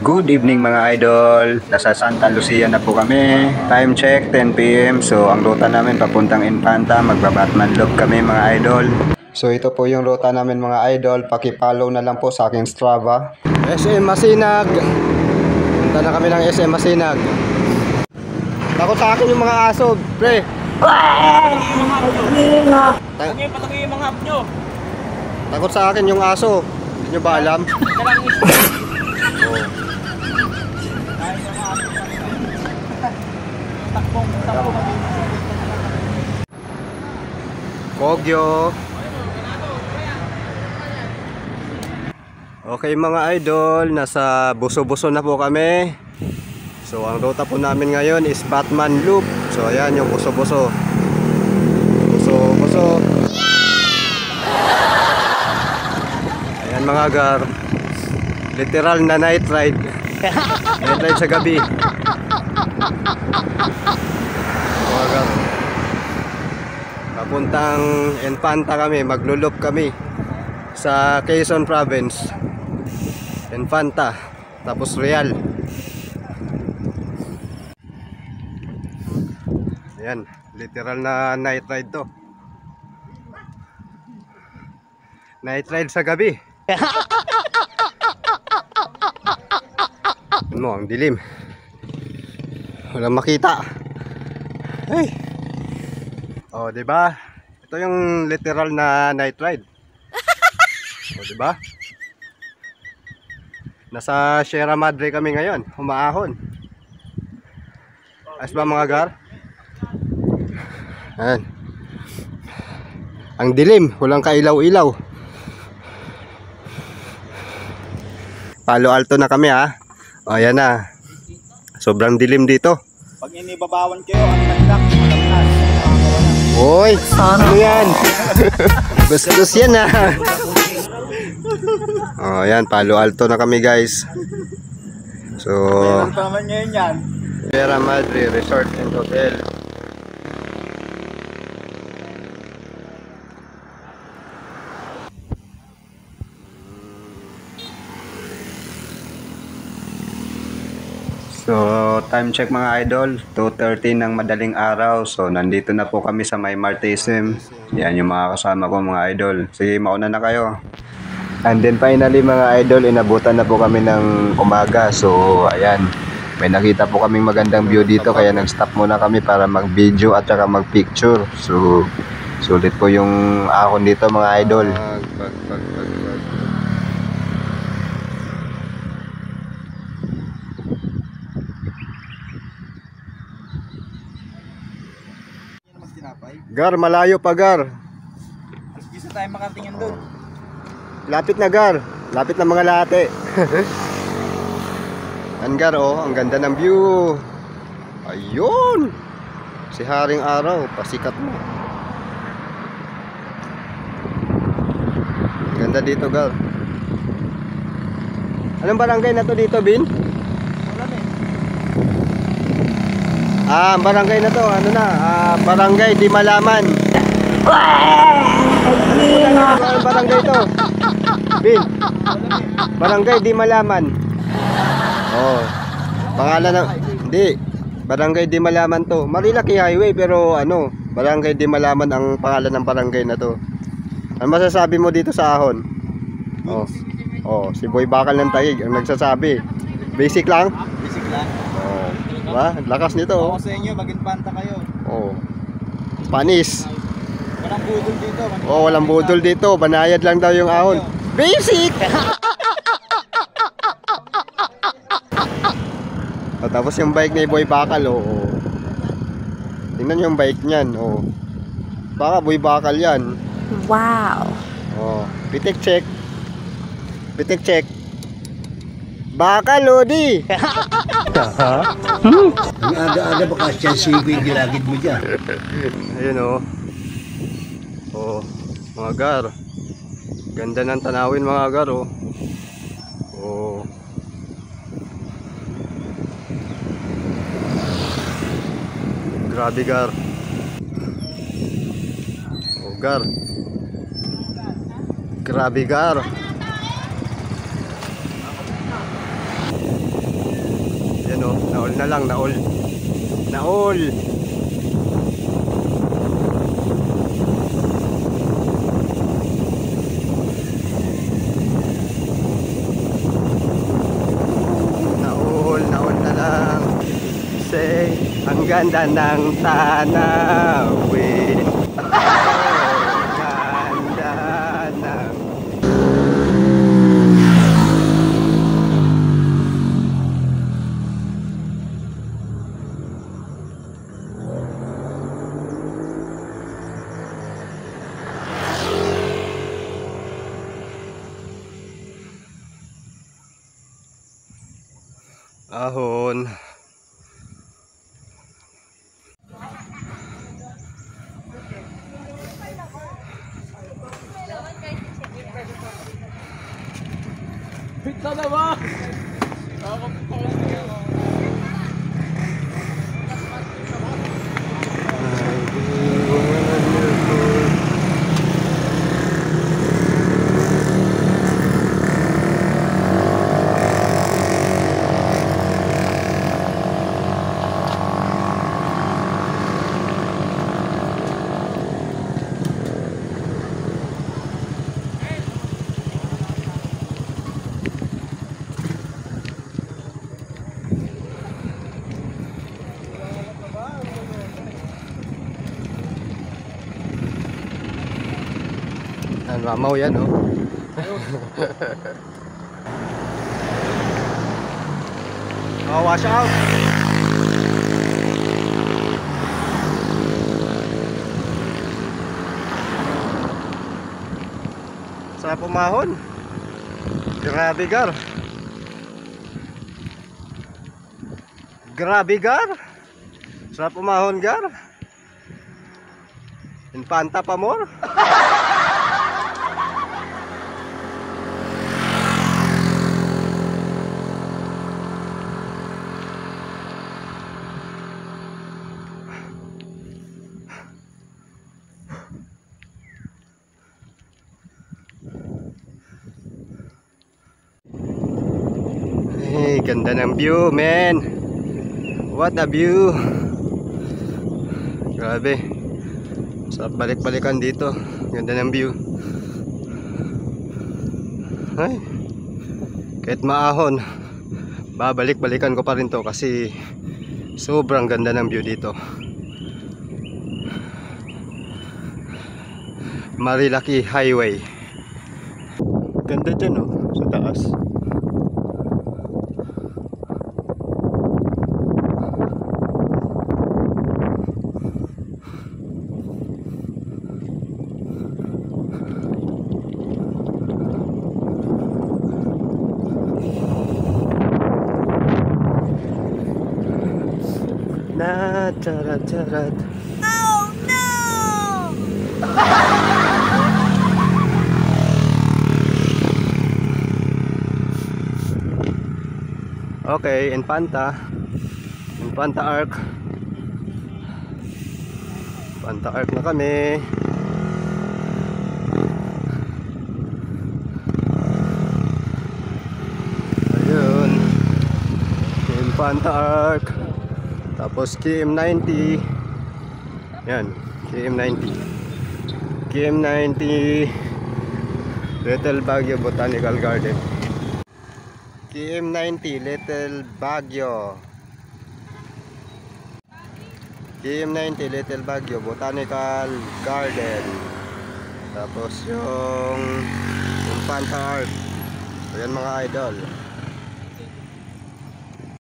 Good evening mga idol. Nasa Santa Lucia na po kami. Time check 10 PM. So ang ruta namin papuntang Infanta. Magba-Batman Loop kami mga idol. So ito po yung ruta namin mga idol. Paki-follow na lang po sa aking Strava. SM Masinag. Punta na kami ng SM Masinag. Takot sa akin yung mga aso, pre. Patangin yung mga hap nyo. Takot sa akin yung aso. Hindi nyo ba alam? Kogyo. Okay mga idol, nasa Buso-Buso na po kami. So ang ruta po namin ngayon is Batman Loop. So ayan yung Buso-Buso. Buso-Buso. Ayan mga gar. Literal na night ride. Night ride sa gabi. Mga gar. Papuntang Infanta kami, maglulup kami sa Quezon Province. Infanta, tapos Real. Ayan, literal na night ride to. Night ride sa gabi. Ano, ang dilim. Walang makita. Hey. Oh, 'di ba? Ito yung literal na night ride. Oh, 'di ba? Nasa Sierra Madre kami ngayon, humaahon. Ayos ba mga gar? Ayan. Ang dilim, walang kailaw-ilaw. Palo Alto na kami ha. O, ayan na. Sobrang dilim dito. Pag inibabawan kayo, ang nagdak, malabnas. Hoy, ano yan? Bastos yan ha. O, ayan, Palo Alto na kami guys. So, Meron pa naman ngayon yan. Sierra Madre Resort and Hotel. So, time check mga idol, 2:30 ng madaling araw. So, nandito na po kami sa may Martisim. Yan yung mga kasama ko mga idol. Sige, mauna na kayo. And then finally mga idol, inabutan na po kami ng umaga. So, ayan. May nakita po kaming magandang view dito. Kaya nag-stop muna kami para mag-video at saka mag-picture. So, sulit po yung ahon dito mga idol. Gar, malayo pa gar. Isa tayo makatingin doon. Lapit na gar. Lapit na mga late. Yan gar oh, ang ganda ng view. Ayun. Si Haring Araw, pasikat mo. Ang ganda dito gar. Anong barangay na to dito, Bin? Wala na eh. Ah, barangay na to, ano na? Barangay Di Malaman. Ano barangay to? Bin. Barangay Di Malaman. Oh. Pangalan ng hindi. Barangay Di Malaman to. Marilaki Highway pero ano, Barangay Di Malaman ang pangalan ng barangay na to. Ano masasabi mo dito sa ahon? Oh. Oh, si Boy Bakal ng Taig ang nagsasabi. Basic lang? Basic lang. Oh. Diba? Lakas nito oh. Ako sa inyo, mag-Infanta kayo. Oh. Panis. Walang budol dito. Oh, walang budol dito. Banayad lang daw yung ahon. Basic! Oh, tapos yung bike ni Boy Bakal, oh. Tingnan yung bike niyan, oh. Baka Boy Bakal yan. Wow. Oh, pitik check. Pitik check. Bakal, Lodi! Ang aga-aga baka siya CV gilagid mo dyan. Ayun, oh. Oh, mga gar. Ganda ng tanawin, mga gar, oh. Oh. Grabe gar. Oh gar. Grabe gar. oh. Naol na lang, naol. Naol. Naol na lang. Say, ang ganda ng tanawin. Ganda ng ahon. Pita na ba? Mamaw yan, oh. Oh, wash out. Sarap umahon. Grabe, Gar. Grabe, Gar. Sarap umahon, Gar. Infanta pa more. Hey, ganda ng view, man. What a view. Grabe. Sarap balik-balikan dito. Ganda ng view. Ay, kahit maahon, babalik-balikan ko pa rin to kasi sobrang ganda ng view dito. Marilaki Highway. Ganda dyan, oh, sa taas. Na charat. Oh no! Okay, Infanta Arc. Infanta Arc na kami. Ayun, Infanta Arc. Tapos KM90. Yan, KM90 Little Baguio Botanical Garden. KM90 Little Baguio. KM90 Little Baguio Botanical Garden. Tapos yung Infanta Arc. Ayan mga idol.